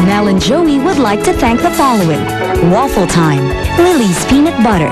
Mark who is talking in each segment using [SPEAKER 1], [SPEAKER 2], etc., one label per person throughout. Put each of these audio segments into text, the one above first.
[SPEAKER 1] Mel and Joey would like to thank the following: Waffle Time, Lily's Peanut Butter,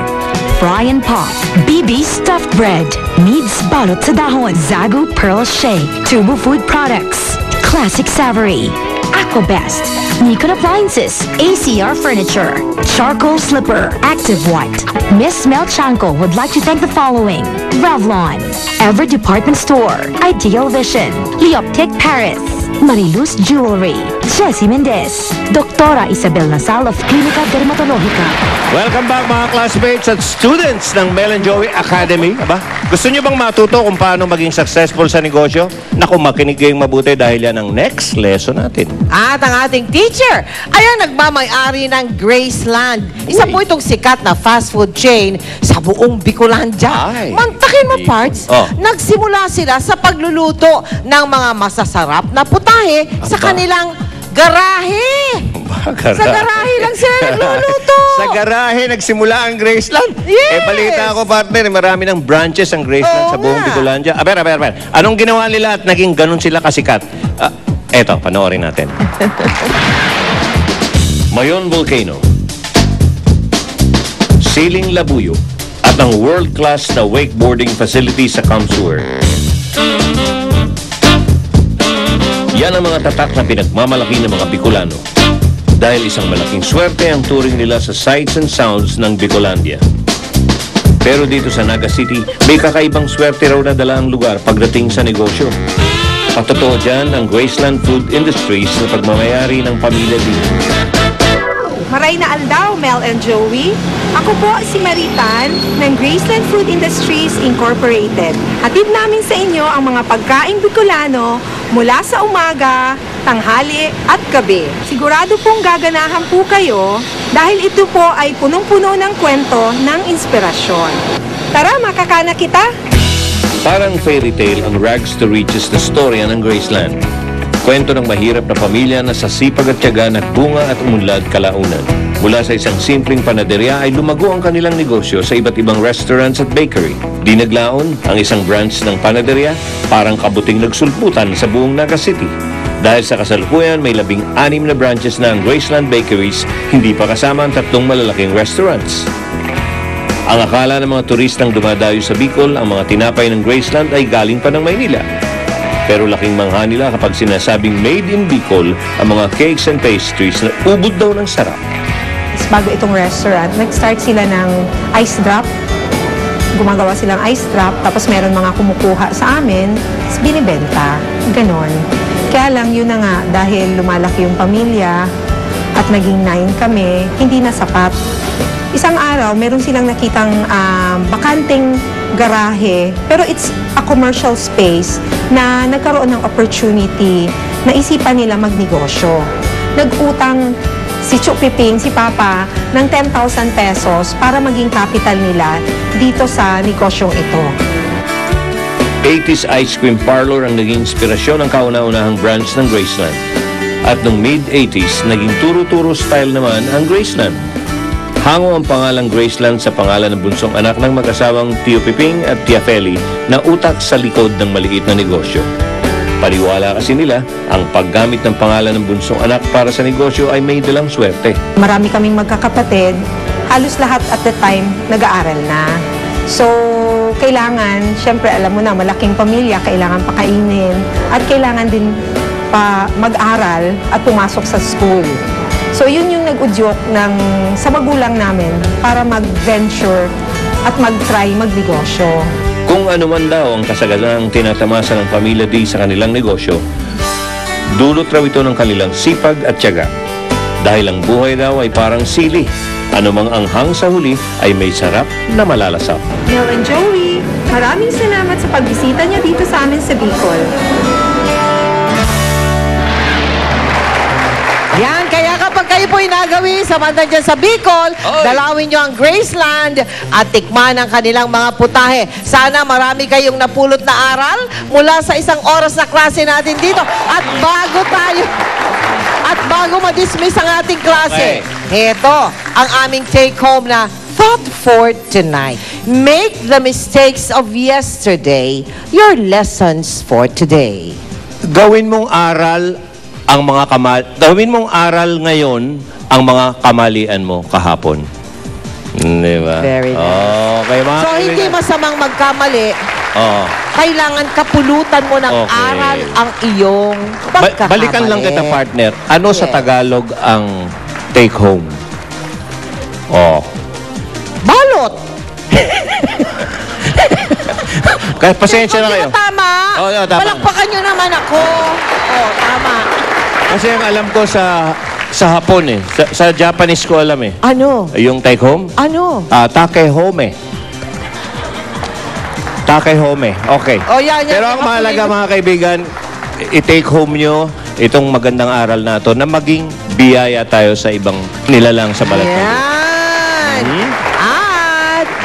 [SPEAKER 1] Fry and Pop, BB Stuffed Bread, Mead's Balot sa Dahon, Zagu Pearl Shea, Tubo Food Products, Classic Savory, Aquabest, Nikon Appliances, ACR Furniture, Charcoal Slipper, Active White. Miss Mel Chanko would like to thank the following: Revlon, Ever Department Store, Ideal Vision, Leoptic Paris, Mariluz Jewelry, Jessie Mendez, Doktora Isabel Nasal of Klinika Dermatologica.
[SPEAKER 2] Welcome back mga classmates at students ng Mel and Joey Academy. Aba, gusto nyo bang matuto kung paano maging successful sa negosyo? Naku, makinig kayong mabuti dahil yan ang next lesson natin.
[SPEAKER 3] At ang ating teacher ay ang nagmamay-ari ng Graceland. Isa po itong sikat na fast food chain sa buong Bicolandia.
[SPEAKER 2] Ay.
[SPEAKER 3] Mantakin mo, Parts, nagsimula sila sa pagluluto ng mga masasarap na putahe sa kanilang garahe. Sa garahe lang sila nagluluto.
[SPEAKER 2] Sa garahe nagsimula ang Graceland.
[SPEAKER 3] Yes.
[SPEAKER 2] Balita ko, partner, marami ng branches ang Graceland sa buong Bicolandia. Aber. Anong ginawa nila at naging ganun sila kasikat? Eto, panoorin natin. Mayon Volcano, Siling Labuyo, at ang world-class na wakeboarding facility sa Kamsur. Yan ang mga tatak na pinagmamalaki ng mga Bicolano. Dahil isang malaking swerte ang turing nila sa sights and sounds ng Bicolandia. Pero dito sa Naga City, may kakaibang swerte raw na dala ang lugar pagdating sa negosyo. Patotoo dyan ang Graceland Food Industries na pagmamayari ng pamilya dito.
[SPEAKER 4] Maray na aldaw, Mel and Joey. Ako po si Maritan ng Graceland Food Industries Incorporated. Hatid namin sa inyo ang mga pagkaing Bicolano mula sa umaga, tanghali at gabi. Sigurado pong gaganahan po kayo dahil ito po ay punong-puno ng kwento ng inspirasyon. Tara, makakana kita!
[SPEAKER 2] Parang fairy tale ang rags to riches na storya ng Graceland. Kwento ng mahirap na pamilya na sa sipag at tiyaga nagbunga at umunlad kalaunan. Mula sa isang simpleng panaderya ay lumago ang kanilang negosyo sa iba't ibang restaurants at bakery. Di naglaon ang isang branch ng panaderya, parang kabuting nagsulputan sa buong Naga City. Dahil sa kasalukuyan may 16 na branches na ang Graceland Bakeries, hindi pa kasama ang 3 malalaking restaurants. Ang akala ng mga turistang dumadayo sa Bicol, ang mga tinapay ng Graceland ay galing pa ng Maynila. Pero laking mangha nila kapag sinasabing made in Bicol ang mga cakes and pastries na ubod daw ng sarap.
[SPEAKER 4] Bago itong restaurant, nag-start sila ng ice drop. Gumagawa silang ice drop, tapos meron mga kumukuha sa amin, tapos binibenta. Ganon. Kaya lang yun na nga, dahil lumalaki yung pamilya at naging 9 kami, hindi na sapat. Isang araw, meron silang nakitang bakanteng garahe, pero it's a commercial space na nagkaroon ng opportunity na isipan nila magnegosyo. Nag-utang si Chupiping, si Papa, ng 10,000 pesos para maging capital nila dito sa negosyong ito.
[SPEAKER 2] 80s Ice Cream Parlor ang naging inspirasyon ng kauna-unahang branch ng Graceland. At noong mid-80s, naging turo-turo style naman ang Graceland. Hango ang pangalang Graceland sa pangalan ng bunsong anak ng mag-asawang Tio Piping at Tia Feli na utak sa likod ng maliit na negosyo. Paniwala kasi nila, ang paggamit ng pangalan ng bunsong anak para sa negosyo ay may dalang swerte.
[SPEAKER 4] Marami kaming magkakapatid, halos lahat at the time nag-aaral na. So, kailangan, syempre alam mo na, malaking pamilya, kailangan pakainin at kailangan din pa mag-aral at pumasok sa school. So, yun yung nag-udyok sa magulang namin para mag-venture at mag-try magnegosyo.
[SPEAKER 2] Kung ano man daw ang kasaganang tinatamasa ng pamilya di sa kanilang negosyo, dulot raw ito ng kanilang sipag at tiyaga. Dahil ang buhay daw ay parang sili. Anumang anghang sa huli ay may sarap na malalasap.
[SPEAKER 4] Mel and Joey, maraming salamat sa pagbisita niyo dito sa amin sa Bicol.
[SPEAKER 3] Yan, kaya kapag kayo po'y nagawi sa bandang dyan sa Bicol, dalawin nyo ang Graceland at tikman ang kanilang mga putahe. Sana marami kayong napulot na aral mula sa isang oras na klase natin dito. At bago ma-dismiss ang ating klase, heto ang aming take-home na thought for tonight. Make the mistakes of yesterday your lessons for today.
[SPEAKER 2] Gawin mong aral ang mga gawin mong aral ngayon ang mga kamalian mo kahapon. Di ba?
[SPEAKER 3] Very nice.
[SPEAKER 2] Okay, mga
[SPEAKER 3] So, hindi
[SPEAKER 2] kaibigan.
[SPEAKER 3] masamang magkamali.
[SPEAKER 2] Oo.
[SPEAKER 3] Kailangan kapulutan mo ng
[SPEAKER 2] Okay.
[SPEAKER 3] aral ang iyong pagkakamali.
[SPEAKER 2] Balikan lang kita, partner. Ano sa
[SPEAKER 3] Yes.
[SPEAKER 2] Tagalog ang take home? Oh.
[SPEAKER 3] Balot!
[SPEAKER 2] Kaya pasensya na kayo.
[SPEAKER 3] Hindi ba tama?
[SPEAKER 2] Oo, tama.
[SPEAKER 3] Palakpakan nyo naman ako. Oh, tama.
[SPEAKER 2] Kasi ang alam ko sa Hapon eh. Sa Japanese ko alam eh.
[SPEAKER 3] Ano?
[SPEAKER 2] Yung take home?
[SPEAKER 3] Ano?
[SPEAKER 2] Takehome. Takehome. Okay.
[SPEAKER 3] Oh, yan.
[SPEAKER 2] Pero ang mahalaga mga kaibigan, i-take home nyo itong magandang aral na to na maging biyaya tayo sa ibang nilalang sa balat natin.
[SPEAKER 3] Yan.
[SPEAKER 2] Hmm?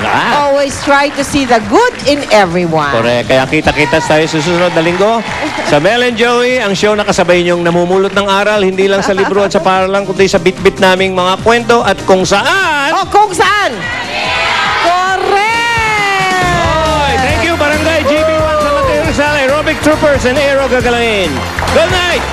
[SPEAKER 3] At always try to see the good in everyone.
[SPEAKER 2] Correct. Kaya kita-kita tayo sa susunod na linggo sa Mel and Joey, ang show na kasabay niyong namumulot ng aral, hindi lang sa libro at sa paralan, kundi sa bit-bit naming mga kwento at kung saan.
[SPEAKER 3] Oh, kung saan? Correct!
[SPEAKER 2] Oy, thank you, Barangay GB1 San Mateo Rizal, Aerobic Troopers and Aero Gagalangin. Good night!